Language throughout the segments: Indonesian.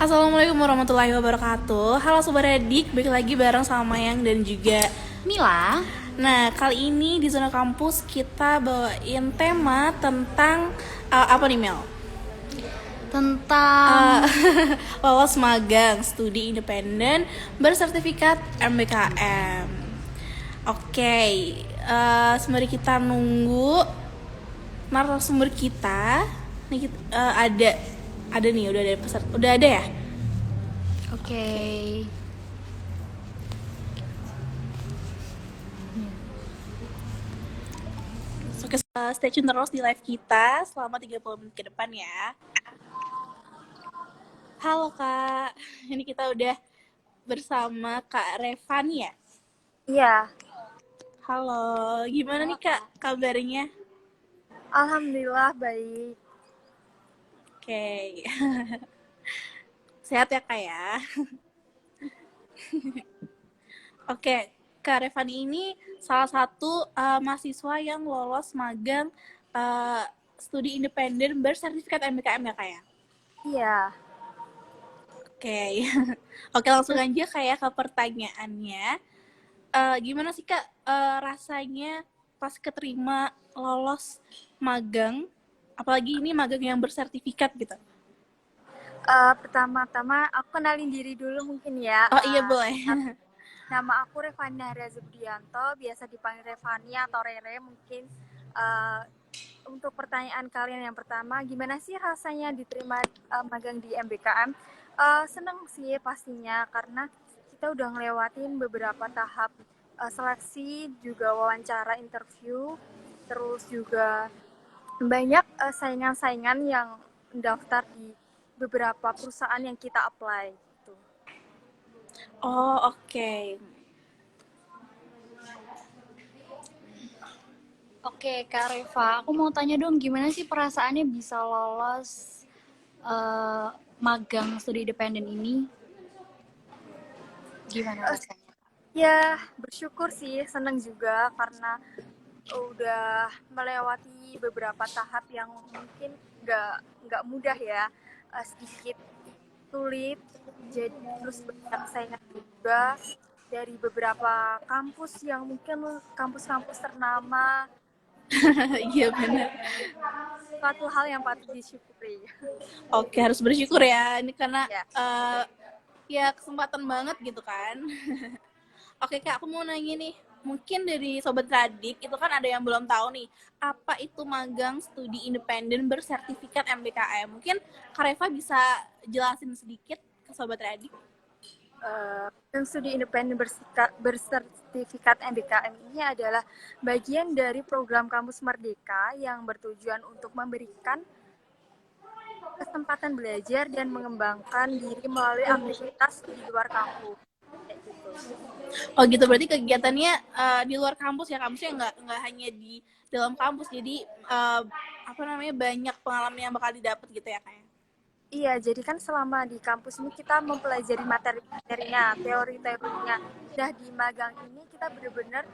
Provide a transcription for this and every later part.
Assalamualaikum warahmatullahi wabarakatuh. Halo Sobat Redik, balik lagi bareng sama Mayang dan juga Mila, Nah, kali ini di Zona Kampus kita bawain tema tentang apa nih Mel? Uh, tentang Lolos magang studi independen bersertifikat MBKM. Oke, sembari kita nunggu narasumber kita, nih ada nih, udah ada peserta, udah ada ya? oke. Oke, stay tune terus di live kita selama 30 menit ke depan ya. Halo Kak, ini kita udah bersama Kak Revani ya? Iya, Halo, gimana nih Kak kabarnya? alhamdulillah baik. Oke, sehat ya Kak ya? Oke, Kak Revani ini salah satu mahasiswa yang lolos magang uh, studi independen bersertifikat MBKM ya Kak ya? Iya, Oke, oke langsung aja kayak ke pertanyaannya. Gimana sih Kak rasanya pas keterima lolos magang, apalagi ini magang yang bersertifikat gitu? pertama-tama aku kenalin diri dulu mungkin ya. Oh iya boleh. Nama aku Revani Nahra Zubrianto, biasa dipanggil Revani atau Rere mungkin. Eh, untuk pertanyaan kalian yang pertama, gimana sih rasanya diterima magang di MBKM? Seneng sih pastinya karena kita udah ngelewatin beberapa tahap seleksi, juga wawancara interview, terus juga banyak saingan-saingan yang mendaftar di beberapa perusahaan yang kita apply gitu. Oh oke. Oke, Kak Reva, aku mau tanya dong gimana sih perasaannya bisa lolos eh, magang studi independen ini? Gimana rasanya? Ya bersyukur sih, seneng juga karena udah melewati beberapa tahap yang mungkin nggak mudah ya, sedikit sulit, jadi terus banyak saingan juga dari beberapa kampus yang mungkin kampus-kampus ternama. Iya benar. Suatu hal yang patut disyukuri. Oke harus bersyukur ya, ini karena Ya. ya kesempatan banget gitu kan. Oke Kak, aku mau nanya nih, mungkin dari Sobat Radik itu kan ada yang belum tahu nih, apa itu magang studi independen bersertifikat MBKM. Mungkin Kak Reva bisa jelasin sedikit ke Sobat Radik. Yang studi independen bersertifikat MBKM ini adalah bagian dari program Kampus Merdeka yang bertujuan untuk memberikan kesempatan belajar dan mengembangkan diri melalui aktivitas di luar kampus. Kayak gitu. Oh gitu, berarti kegiatannya di luar kampus ya, kampusnya nggak hanya di dalam kampus, jadi apa namanya banyak pengalaman yang bakal didapat gitu ya Kak? Iya, jadi kan selama di kampus ini kita mempelajari materi-materinya, teori-teorinya. Nah, di magang ini kita benar-benar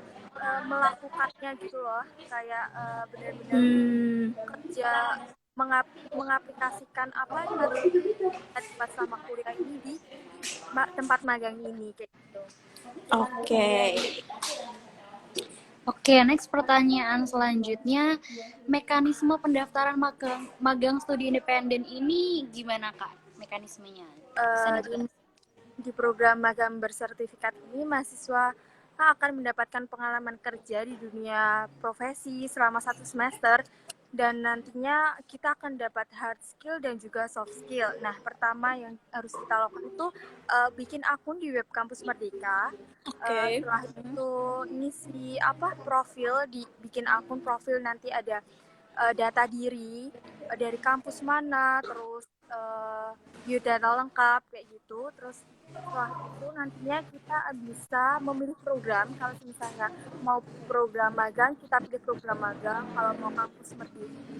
melakukannya gitu loh, kayak benar-benar kerja mengaplikasikan apa yang kita dapat selama kuliah ini di tempat magang ini kayak gitu. Oke. Oke, next pertanyaan selanjutnya, mekanisme pendaftaran magang studi independen ini gimana Kak? Mekanismenya? Di program magang bersertifikat ini mahasiswa akan mendapatkan pengalaman kerja di dunia profesi selama 1 semester dan nantinya kita akan dapat hard skill dan juga soft skill. Nah, pertama yang harus kita lakukan itu bikin akun di web kampus Merdeka. Setelah itu ngisi profil, bikin akun profil, nanti ada data diri dari kampus mana, terus biodata lengkap kayak gitu. Terus setelah itu nantinya kita bisa memilih program. Kalau misalnya mau program magang, kita pilih program magang. Kalau mau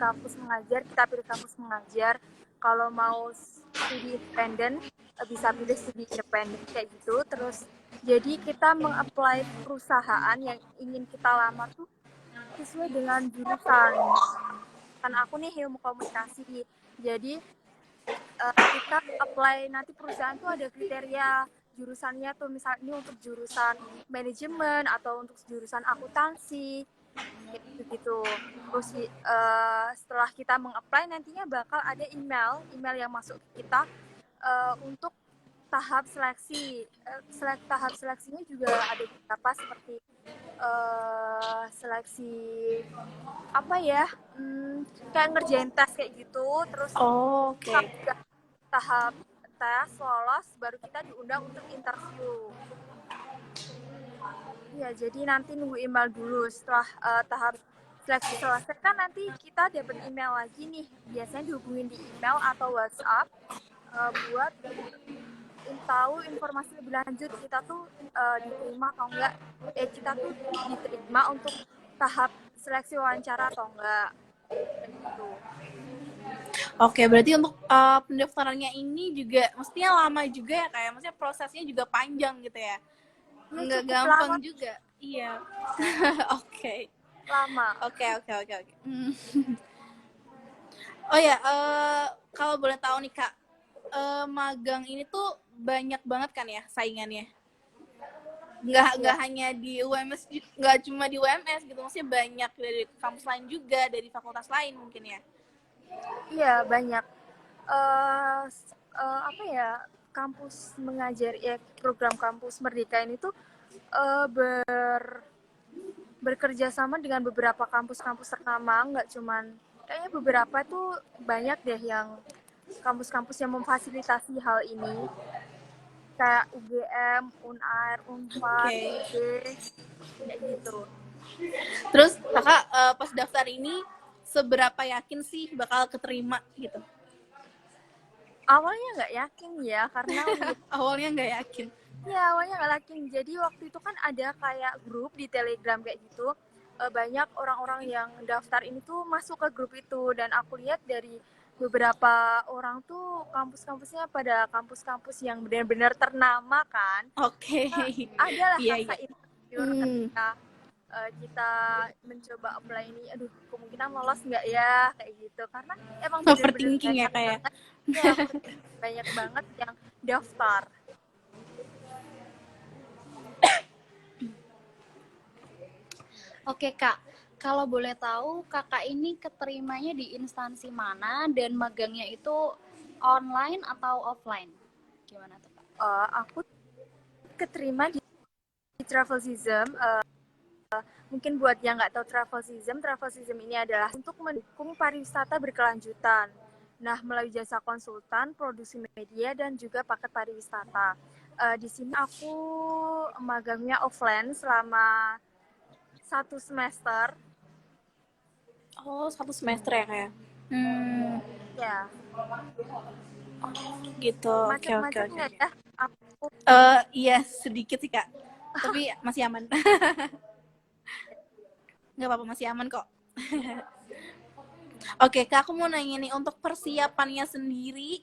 kampus mengajar, kita pilih kampus mengajar. Kalau mau studi independen, bisa pilih studi independen kayak gitu. Terus jadi kita mengapply perusahaan yang ingin kita lamar tuh sesuai dengan jurusan. Kan aku nih ilmu komunikasi. Jadi kita apply nanti perusahaan tuh ada kriteria jurusannya tuh, misalnya ini untuk jurusan manajemen atau untuk jurusan akuntansi kayak gitu. Terus setelah kita meng-apply nantinya bakal ada email yang masuk ke kita untuk tahap seleksi. Tahap seleksinya juga ada beberapa seperti seleksi apa ya, kayak ngerjain tes kayak gitu. Terus Oh, oke. tahap tes lolos baru kita diundang untuk interview. Ya, jadi nanti nunggu email dulu. Setelah tahap seleksi selesai kan nanti kita dapat email lagi nih. Biasanya dihubungin di email atau WhatsApp buat tahu informasi lebih lanjut kita tuh diterima atau enggak. Kita tuh diterima untuk tahap seleksi wawancara atau enggak. Gitu. Oke, berarti untuk pendaftarannya ini juga mestinya lama juga ya, kayak maksudnya prosesnya juga panjang gitu ya. Ya, Nggak cukup gampang lama. juga. Iya. Oke. Lama. Oke. Oh ya, kalau boleh tahu nih Kak, magang ini tuh banyak banget kan ya saingannya? Nggak hanya di UMS, nggak cuma di UMS gitu, maksudnya banyak dari kampus lain juga, dari fakultas lain mungkin ya? Iya, banyak. Apa ya, kampus mengajar ya, program kampus Merdeka ini tuh bekerja sama dengan beberapa kampus-kampus ternama, nggak cuman kayaknya beberapa tuh banyak deh yang kampus-kampus yang memfasilitasi hal ini, kayak UGM, UNAIR, UNPAD, UB, kayak gitu. Terus kakak pas daftar ini seberapa yakin sih bakal keterima gitu? Awalnya nggak yakin ya, karena Awalnya nggak yakin. ya, awalnya nggak yakin. Jadi waktu itu kan ada kayak grup di Telegram kayak gitu. Banyak orang-orang yang daftar ini tuh masuk ke grup itu. Dan aku lihat dari beberapa orang tuh kampus-kampusnya pada kampus-kampus yang benar-benar ternama kan. Oke. Ada lah Iya. rasa insecure ketika kita mencoba apply ini. Aduh, kemungkinan lolos nggak ya? Kayak gitu. Karena emang benar-benar Overthinking ya banyak kayak. banget. Ya, banyak banget yang daftar. Oke Kak, kalau boleh tahu kakak ini keterimanya di instansi mana dan magangnya itu online atau offline? Gimana tuh Kak? Aku keterima di Travelzism. Mungkin buat yang nggak tahu Travelzism ini adalah untuk mendukung pariwisata berkelanjutan. Nah, melalui jasa konsultan, produksi media, dan juga paket pariwisata. Di sini aku magangnya offline selama 1 semester. Oh, 1 semester ya kayak. Ya, Gitu. Oke. macam-macam nggak ya? Aku Iya sedikit sih Kak. Tapi masih aman. Nggak apa-apa, masih aman kok. Oke, Kak, aku mau nanya nih, untuk persiapannya sendiri,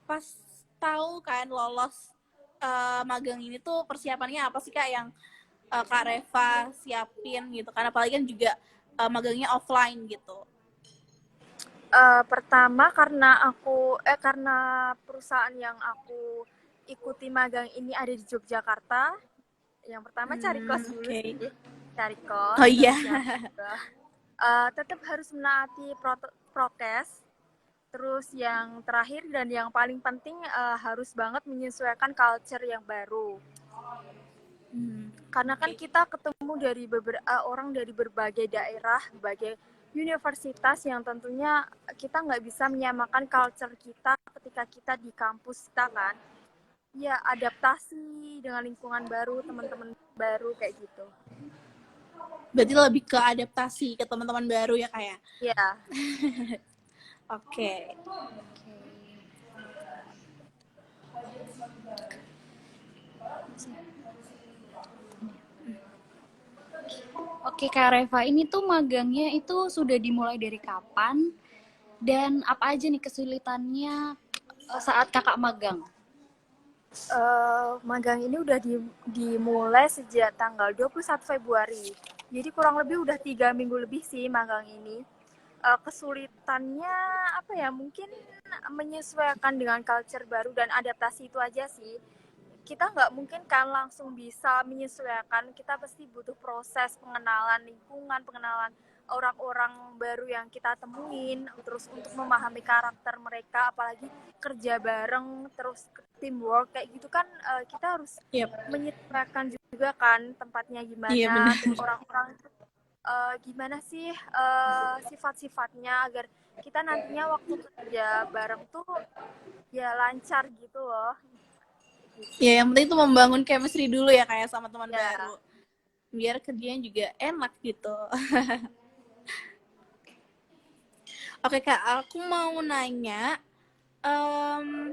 pas tahu kan lolos magang ini tuh persiapannya apa sih Kak yang Kak Reva siapin gitu kan? Apalagi kan juga magangnya offline gitu. pertama karena perusahaan yang aku ikuti magang ini ada di Yogyakarta. Yang pertama cari kos dulu sih, cari kos. Oh iya. Tetap harus menaati prokes. Terus yang terakhir dan yang paling penting harus banget menyesuaikan culture yang baru. Karena kan kita ketemu dari orang dari berbagai daerah, berbagai universitas yang tentunya kita nggak bisa menyamakan culture kita ketika kita di kampus kita kan. Ya, adaptasi dengan lingkungan baru, teman-teman baru kayak gitu. Berarti lebih ke adaptasi ke teman-teman baru ya kayak. Iya. Oke. Oke Kak Reva, ini tuh magangnya itu sudah dimulai dari kapan? Dan apa aja nih kesulitannya saat kakak magang? Magang ini udah dimulai sejak tanggal 21 Februari. Jadi kurang lebih udah 3 minggu lebih sih magang ini. Kesulitannya apa ya, mungkin menyesuaikan dengan culture baru dan adaptasi itu aja sih. Kita nggak mungkin kan langsung bisa menyesuaikan, kita pasti butuh proses pengenalan lingkungan, pengenalan orang-orang baru yang kita temuin, terus untuk memahami karakter mereka, apalagi kerja bareng, terus teamwork kayak gitu kan, kita harus Yep. menyesuaikan juga kan tempatnya Iya gimana, benar. terus orang-orang itu gimana sih sifat-sifatnya agar kita nantinya waktu kerja bareng tuh ya lancar gitu loh. Ya yang penting itu membangun chemistry dulu ya kayak sama teman Ya. baru. Biar kerjanya juga enak gitu. Oke Kak, aku mau nanya, em,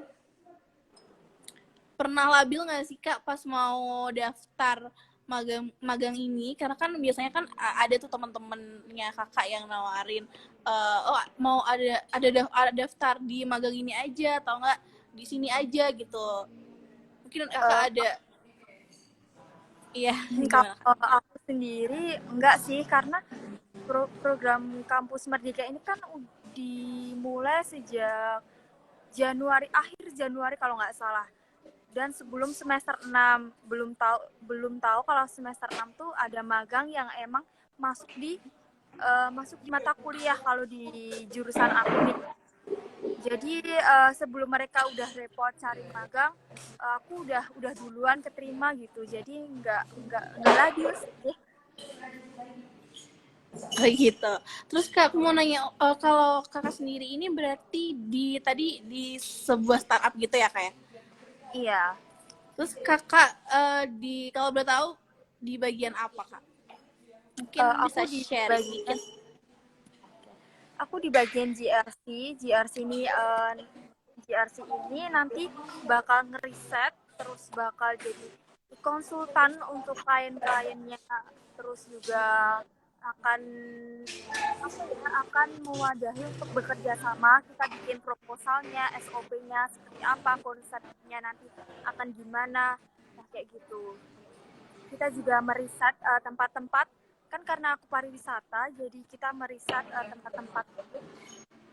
pernah labil nggak sih Kak pas mau daftar magang ini? Karena kan biasanya kan ada tuh teman-temannya Kakak yang nawarin, oh mau ada daftar di magang ini aja atau enggak di sini aja gitu. Mungkin Kakak Eh, ada, iya gimana Kak? Kalau aku sendiri enggak sih, karena program Kampus Merdeka ini kan dimulai sejak akhir Januari kalau nggak salah. Dan sebelum semester 6 belum tahu kalau semester 6 tuh ada magang yang emang masuk di mata kuliah kalau di jurusan aku nih. Jadi sebelum mereka udah repot cari magang, aku udah duluan keterima gitu. Jadi nggak labil sih. Oh gitu. Terus Kak, aku mau nanya, kalau Kakak sendiri ini berarti tadi di sebuah startup gitu ya Kak ya? Iya. Terus Kakak kalau boleh tahu di bagian apa Kak? Mungkin Aku bisa di sharing bagian dikit. GRC. GRC ini nanti bakal ngeriset, terus bakal jadi konsultan untuk klien-kliennya, terus juga akan akan mewadahi untuk bekerja sama. Kita bikin proposalnya, SOP-nya seperti apa, konsepnya nanti akan gimana, nah, kayak gitu. Kita juga meriset tempat-tempat, kan karena aku pariwisata, jadi kita meriset tempat-tempat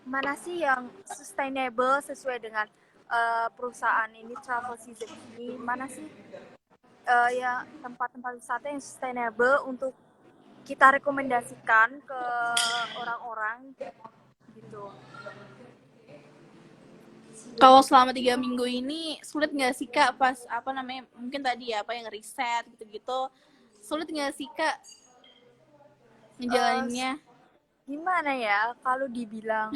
mana sih yang sustainable sesuai dengan perusahaan ini, travel season ini, mana sih ya tempat-tempat wisata yang sustainable untuk kita rekomendasikan ke orang-orang gitu. Kalau selama 3 minggu ini sulit nggak sih Kak pas apa namanya mungkin tadi ya apa yang riset gitu-gitu, sulit nggak sih Kak Uh, ngejalaninnya? Gimana ya, kalau dibilang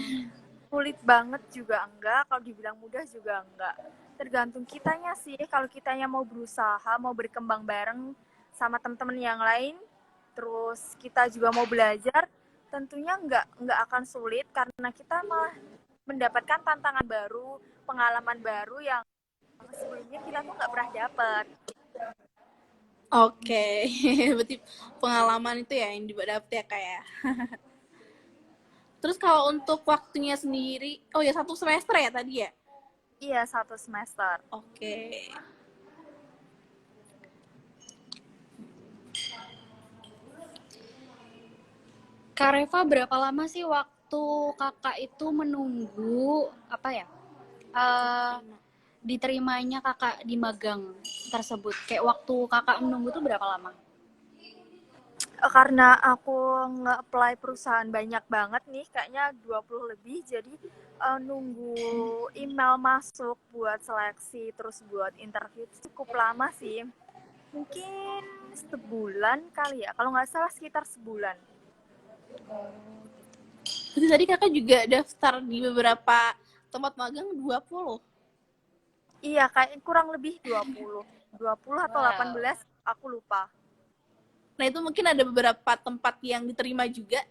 sulit banget juga enggak, kalau dibilang mudah juga enggak. Tergantung kitanya sih, kalau kitanya mau berusaha, mau berkembang bareng sama teman-teman yang lain, terus kita juga mau belajar, tentunya enggak akan sulit karena kita malah mendapatkan tantangan baru, pengalaman baru yang sebelumnya kita tuh nggak pernah dapat. Oke, berarti pengalaman itu ya yang dapet ya Kak ya. Terus kalau untuk waktunya sendiri, oh ya 1 semester ya tadi ya? Iya, 1 semester. Oke. Kak Reva, berapa lama sih waktu kakak itu menunggu apa ya? eh Diterimanya kakak di magang tersebut. Kayak waktu kakak menunggu tuh berapa lama? Karena aku nge-apply perusahaan banyak banget nih, kayaknya 20 lebih, jadi nunggu email masuk buat seleksi, terus buat interview cukup lama sih. Mungkin sebulan kali ya, kalau nggak salah sekitar sebulan. Jadi tadi kakak juga daftar di beberapa tempat magang 20. Iya, kayak kurang lebih 20 atau 18, aku lupa. Nah itu mungkin ada beberapa tempat yang diterima juga.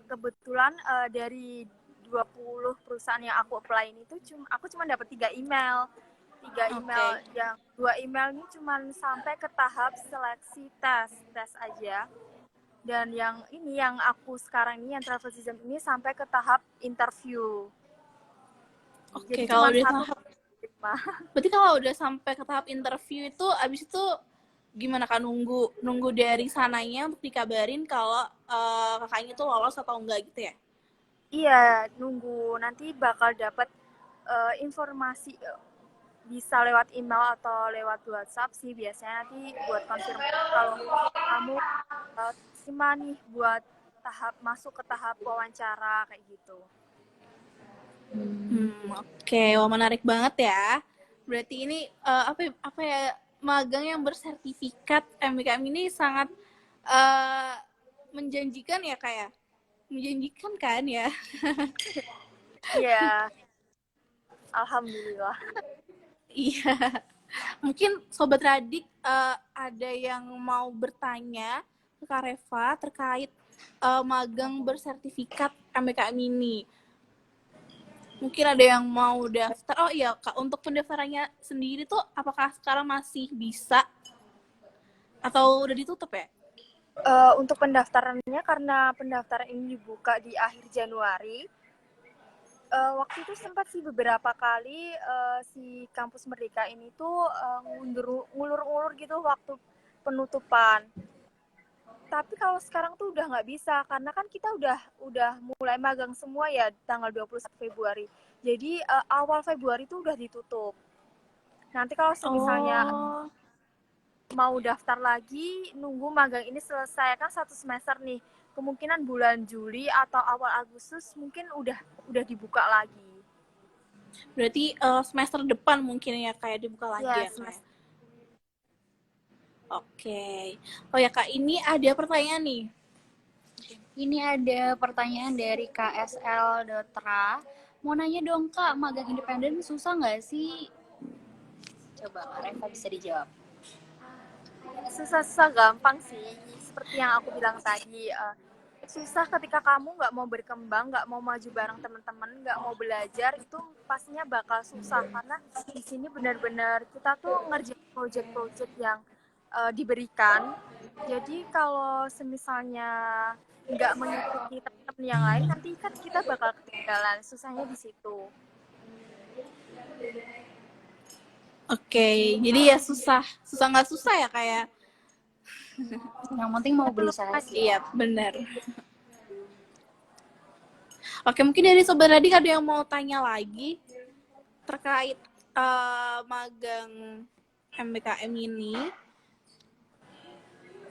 Kebetulan dari 20 perusahaan yang aku apply itu aku cuma dapat 3 email. 3 email, yang 2 email ini cuma sampai ke tahap seleksi tes aja. Dan yang ini yang aku sekarang ini yang travel season ini sampai ke tahap interview. Jadi Kalau cuma udah satu. tahap, berarti kalau udah sampai ke tahap interview itu abis itu gimana kan nunggu dari sananya untuk dikabarin kalau kakaknya itu lolos atau enggak gitu ya? Iya, nunggu nanti bakal dapat informasi bisa lewat email atau lewat WhatsApp sih biasanya nanti buat konfirmasi kalau kamu terima nih buat masuk ke tahap wawancara kayak gitu. Oke, wah menarik banget ya. Berarti ini apa ya, magang yang bersertifikat MBKM ini sangat menjanjikan ya, kayak menjanjikan kan ya. Iya, alhamdulillah. Iya. Mungkin Sobat Radik ada yang mau bertanya ke Kak Reva terkait magang bersertifikat MBKM ini. Mungkin ada yang mau daftar. Oh iya, Kak, untuk pendaftarannya sendiri tuh apakah sekarang masih bisa atau udah ditutup ya? Untuk pendaftarannya karena pendaftaran ini dibuka di akhir Januari, waktu itu sempat sih beberapa kali si kampus Merdeka ini tuh ngulur-ngulur gitu waktu penutupan. Tapi kalau sekarang tuh udah nggak bisa karena kan kita udah mulai magang semua ya tanggal 21 Februari. Jadi awal Februari tuh udah ditutup. Nanti kalau misalnya mau daftar lagi, nunggu magang ini selesai kan 1 semester nih. Kemungkinan bulan Juli atau awal Agustus mungkin udah dibuka lagi. Berarti semester depan mungkin ya kayak dibuka lagi ya, Semester. Oke. Oh ya Kak, ini ada pertanyaan nih. Ini ada pertanyaan dari KSL Dotra. Mau nanya dong Kak, magang independen susah nggak sih? Coba Kak Reva bisa dijawab. Susah-susah gampang sih. Seperti yang aku bilang tadi, susah ketika kamu nggak mau berkembang, nggak mau maju bareng teman-teman, nggak mau belajar, itu pastinya bakal susah karena di sini benar-benar kita tuh ngerjain project-project yang diberikan. Jadi kalau semisalnya nggak mengikuti teman-teman yang lain, nanti kan kita bakal ketinggalan. Susahnya di situ. Oke, jadi ya susah nggak susah ya kayak. Yang penting mau berusaha sih. Iya, benar. Oke, mungkin dari Sobat Radik ada yang mau tanya lagi terkait magang MBKM ini.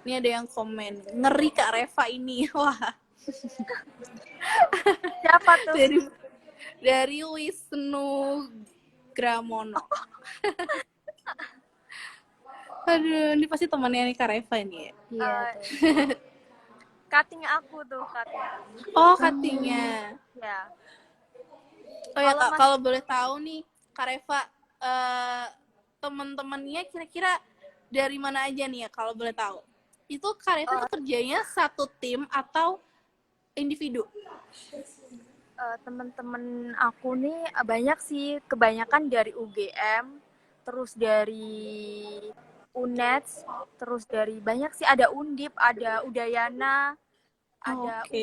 Ini ada yang komen, ngeri Kak Reva ini. Wah. Siapa tuh? Dari Wisnu Gramono. Aduh, ini pasti temannya nih Kak Reva ini ya. Iya. Cutting aku tuh, cutting. Oh, cuttingnya. Ya. Oh ya Kak, kalau boleh tahu nih, Kak Reva, teman-temannya kira-kira dari mana aja nih ya kalau boleh tahu? Itu Kak Reva kerjanya satu tim atau individu? Teman-teman aku nih banyak sih, kebanyakan dari UGM, terus dari UNED, terus dari banyak sih, ada Undip, ada Udayana, ada UB,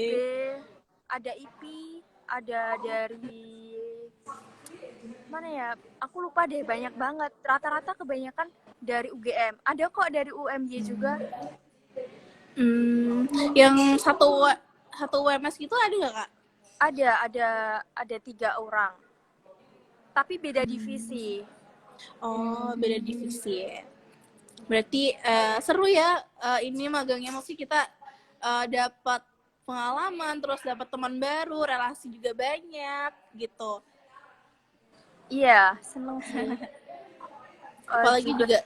ada IPI, ada dari mana ya? Aku lupa deh, banyak banget. Rata-rata kebanyakan dari UGM. Ada kok dari UMY juga. Yang satu WMS gitu ada nggak Kak? Ada 3 orang. Tapi beda divisi. Oh, beda divisi ya. Berarti seru ya ini magangnya, maksudnya kita dapat pengalaman, terus dapat teman baru, relasi juga banyak gitu. Iya, seneng sih. Apalagi juga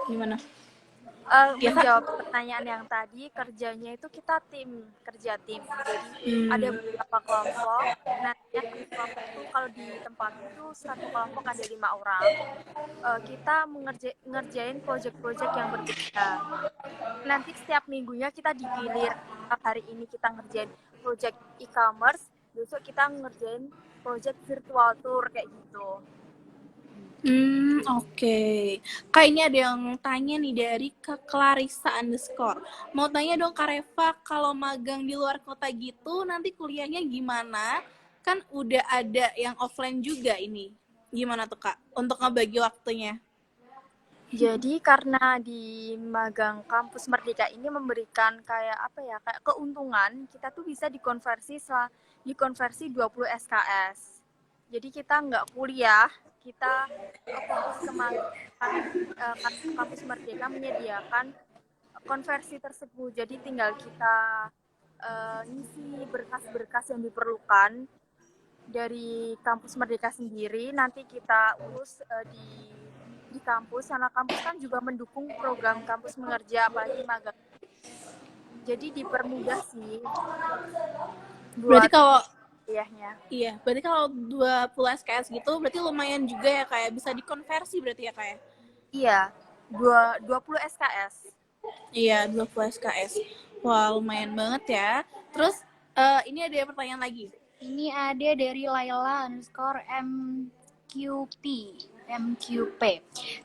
gimana? Menjawab pertanyaan yang tadi, kerjanya itu kita kerja tim. Jadi ada beberapa kelompok. Nah, kelompok itu kalau di tempat itu satu kelompok ada 5 orang. Kita ngerjain project-project yang berbeda. Nanti setiap minggunya kita digilir. Hari ini kita ngerjain project e-commerce, besok kita ngerjain project virtual tour kayak gitu. Oke. Kak, ini ada yang tanya nih dari Clarissa _ Mau tanya dong Kak Reva, kalau magang di luar kota gitu, nanti kuliahnya gimana? Kan udah ada yang offline juga ini. Gimana tuh Kak, untuk ngebagi waktunya? Jadi karena di magang kampus Merdeka ini memberikan kayak keuntungan, kita tuh bisa dikonversi dikonversi 20 SKS. Jadi kita nggak kuliah, kita fokus ke magang karena kampus Merdeka menyediakan konversi tersebut. Jadi tinggal kita ngisi berkas-berkas yang diperlukan dari kampus Merdeka sendiri, nanti kita urus di kampus, karena kampus kan juga mendukung program kampus mengerja, apalagi magang. Jadi dipermudah sih Berarti buat kalau kuliahnya. iya, berarti kalau 20 SKS gitu berarti lumayan juga ya kayak bisa dikonversi berarti ya kayak. Iya, 20 SKS. Iya, 20 SKS. Wah, lumayan banget ya. Terus ini ada pertanyaan lagi. Ini ada dari Laila underscore MQP.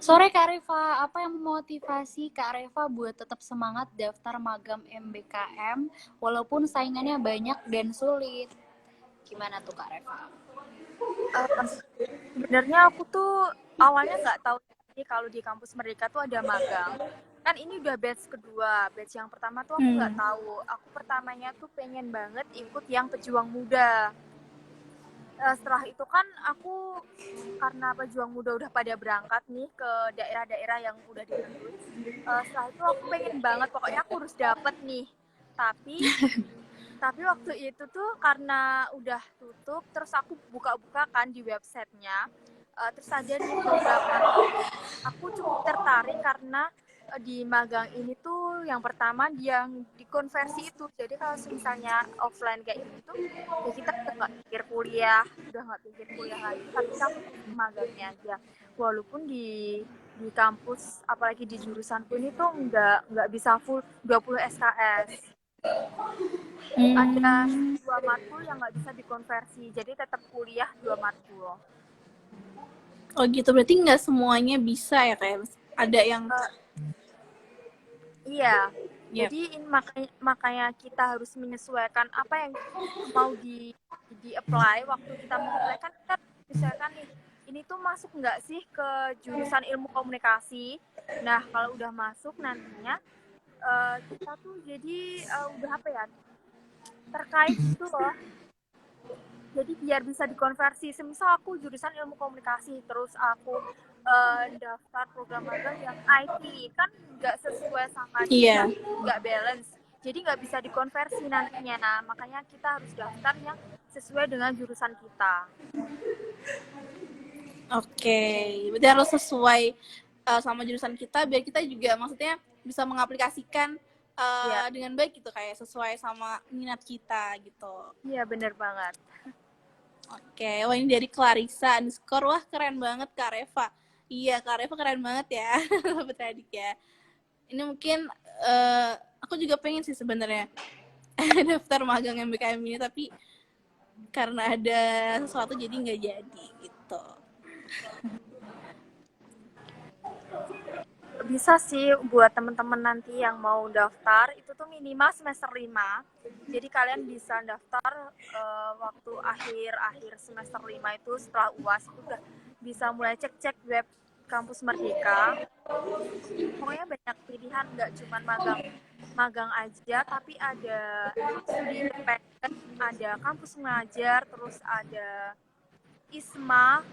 Sore Kak Reva, apa yang memotivasi Kak Reva buat tetap semangat daftar magang MBKM walaupun saingannya banyak dan sulit? Gimana tuh Kak Reva? Sebenarnya aku tuh awalnya nggak tahu sih kalau di kampus Merdeka tuh ada magang. Kan ini udah batch kedua. Batch yang pertama tuh aku nggak tahu. Aku pertamanya tuh pengen banget ikut yang pejuang muda. Setelah itu kan aku, karena pejuang muda udah pada berangkat nih ke daerah-daerah yang udah dibentuk. Setelah itu aku pengen banget, pokoknya aku harus dapet nih. Tapi waktu itu tuh karena udah tutup, terus aku buka-buka kan di websitenya, terus ada nih program aku cukup tertarik karena di magang ini tuh yang pertama yang dikonversi itu. Jadi kalau misalnya offline kayak gitu ya kita udah nggak pikir kuliah lagi, tapi kita magangnya aja. Walaupun di kampus, apalagi di jurusanku ini tuh nggak bisa full 20 SKS. Ada 2 matkul yang nggak bisa dikonversi, jadi tetap kuliah 2 matkul. Oh gitu, berarti nggak semuanya bisa ya kayak ada yang Iya, Yep. jadi makanya kita harus menyesuaikan apa yang mau di apply. Waktu kita mau apply kan kita misalkan nih, ini tuh masuk nggak sih ke jurusan ilmu komunikasi. Nah, kalau udah masuk nantinya kita tuh jadi udah apa ya, terkait gitu loh. Jadi biar bisa dikonversi, semisal aku jurusan ilmu komunikasi, terus aku daftar program magang yang IT, kan nggak sesuai sama Iya. jurusan, nggak balance. Jadi nggak bisa dikonversi nantinya. Nah, makanya kita harus daftar yang sesuai dengan jurusan kita. Oke, berarti harus sesuai sama jurusan kita biar kita juga maksudnya bisa mengaplikasikan Iya. dengan baik gitu, kayak sesuai sama minat kita gitu. Iya, bener banget. Oke, wah ini dari Clarissa underscore, wah keren banget Kak Reva. Iya, Kak Reva keren banget ya, sahabat Radik ya. Ini mungkin aku juga pengen sih sebenarnya daftar magang MBKM ini, tapi karena ada sesuatu jadi nggak jadi gitu. Bisa sih buat teman-teman nanti yang mau daftar, itu tuh minimal semester 5. Jadi kalian bisa daftar waktu akhir semester 5 itu, setelah UAS itu udah bisa mulai cek-cek web kampus Merdeka. Pokoknya banyak pilihan, nggak cuma magang aja, tapi ada studi independen, ada kampus mengajar, terus ada ISMA,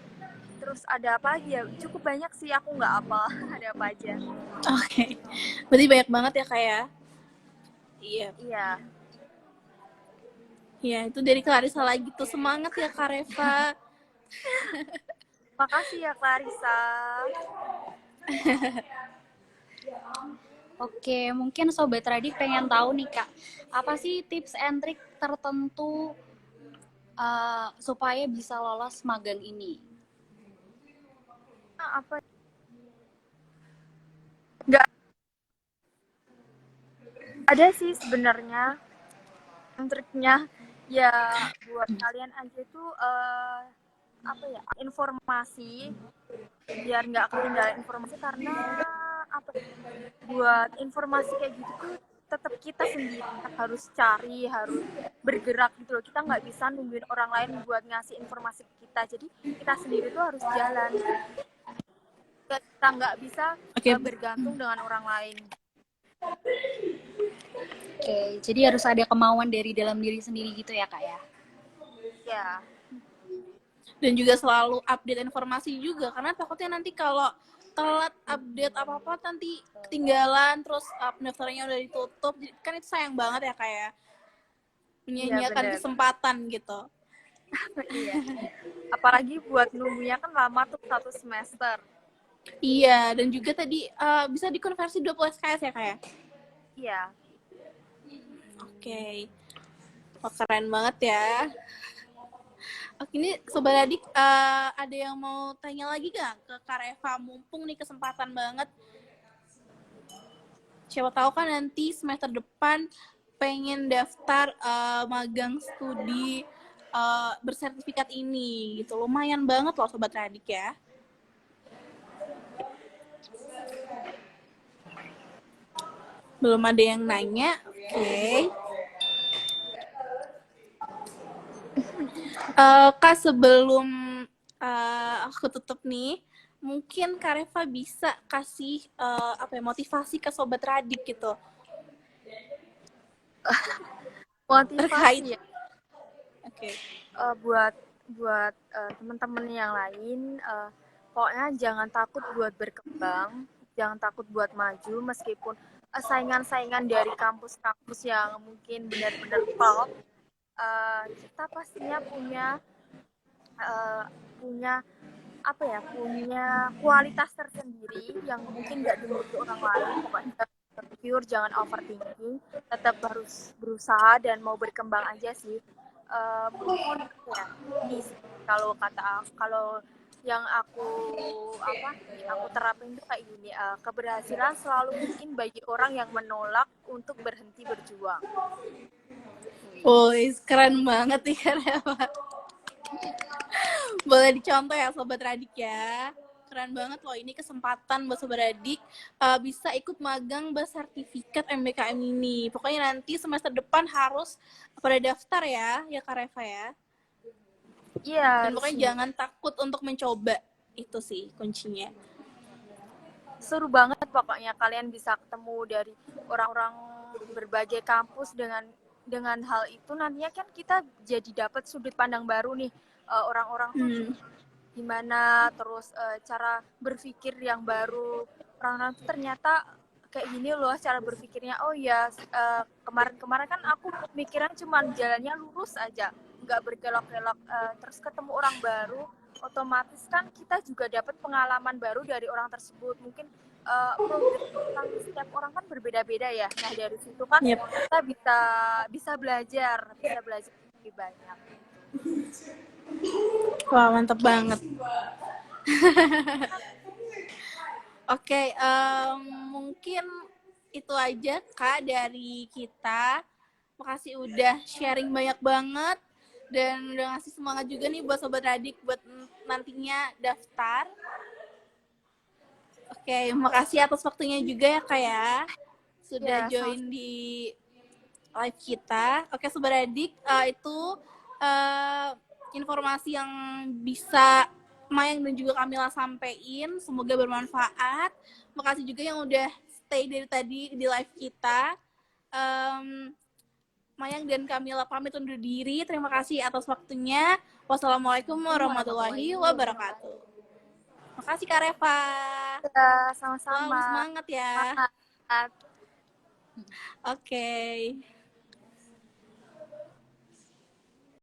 terus ada apa aja, cukup banyak sih, aku nggak hafal ada apa aja. Oke. Berarti banyak banget ya Kak ya. Iya. Iya, itu dari Clarissa lagi tuh, semangat ya Kak Reva. Makasih ya Clarissa. Oke, mungkin Sobat Radik pengen tahu nih Kak, apa sih tips and trik tertentu supaya bisa lolos magang ini? Apa? Nggak ada sih sebenarnya triknya, ya buat kalian aja tuh apa ya, informasi biar nggak ketinggalan informasi, karena apa, buat informasi kayak gitu tuh tetap kita sendiri harus cari, harus bergerak gitu loh. Kita nggak bisa nungguin orang lain buat ngasih informasi ke kita, jadi kita sendiri tuh harus jalan. Kita nggak bisa bergantung dengan orang lain. Oke, jadi harus ada kemauan dari dalam diri sendiri gitu ya Kak ya? Iya, Dan juga selalu update informasi juga, karena takutnya nanti kalau telat update apa-apa nanti ketinggalan, terus pendaftarannya udah ditutup, kan itu sayang banget ya kayak iya menyanyiakan bener. kesempatan gitu. Iya. Apalagi buat nunggunya kan lama tuh 1 semester. Iya, dan juga tadi bisa dikonversi 20 SKS ya kayak. Iya. Oke. Oh, keren banget ya. Oke, ini Sobat Adik, ada yang mau tanya lagi gak ke Kak Reva? Mumpung nih kesempatan banget. Siapa tahu kan nanti semester depan pengen daftar magang studi bersertifikat ini gitu. Lumayan banget loh Sobat Adik ya. Belum ada yang nanya. Oke. Kak, sebelum aku tutup nih, mungkin Kak Reva bisa kasih motivasi ke Sobat Radik gitu. Terkait. Motivasi ya. Oke. Buat teman-teman yang lain, pokoknya jangan takut buat berkembang, jangan takut buat maju meskipun saingan-saingan dari kampus-kampus yang mungkin benar-benar top. Kita pastinya punya punya apa ya, punya kualitas tersendiri yang mungkin nggak dimiliki orang lain. Pokoknya jangan insecure, jangan overthinking, tetap harus berusaha dan mau berkembang aja sih. Mungkin ya ini sih, kalau yang aku terapin itu kayak gini, keberhasilan selalu mungkin bagi orang yang menolak untuk berhenti berjuang. Keren banget nih Kak Reva. Boleh dicontoh ya Sobat Radik ya. Keren banget loh, ini kesempatan buat Sobat Radik bisa ikut magang bersertifikat MBKM ini. Pokoknya nanti semester depan harus pada daftar ya Kak Reva ya. Iya. Dan pokoknya jangan takut untuk mencoba. Itu sih kuncinya. Seru banget pokoknya kalian bisa ketemu dari orang-orang berbagai kampus dengan hal itu nantinya kan kita jadi dapat sudut pandang baru nih, orang-orang tuh gimana, terus cara berpikir yang baru, orang-orang tuh ternyata kayak gini loh cara berpikirnya. Oh ya, kemarin-kemarin kan aku mikirnya cuma jalannya lurus aja, nggak berkelok-kelok, terus ketemu orang baru, otomatis kan kita juga dapat pengalaman baru dari orang tersebut. Mungkin progres setiap orang kan berbeda-beda ya. Nah dari situ kan kita bisa belajar lebih banyak. Wah, mantap banget. Oke, mungkin itu aja Kak dari kita. Makasih udah sharing banyak banget dan udah ngasih semangat juga nih buat Sobat Radik buat nantinya daftar. Oke, makasih atas waktunya juga ya Kak ya. Sudah join di live kita. Oke Sobat Radik, itu informasi yang bisa Mayang dan juga Kamila sampein. Semoga bermanfaat. Makasih juga yang udah stay dari tadi di live kita. Mayang dan Kamila pamit undur diri. Terima kasih atas waktunya. Wassalamualaikum warahmatullahi wabarakatuh. Makasih Kak Reva. Ya, sama-sama. Selalu semangat ya. Semangat. Oke.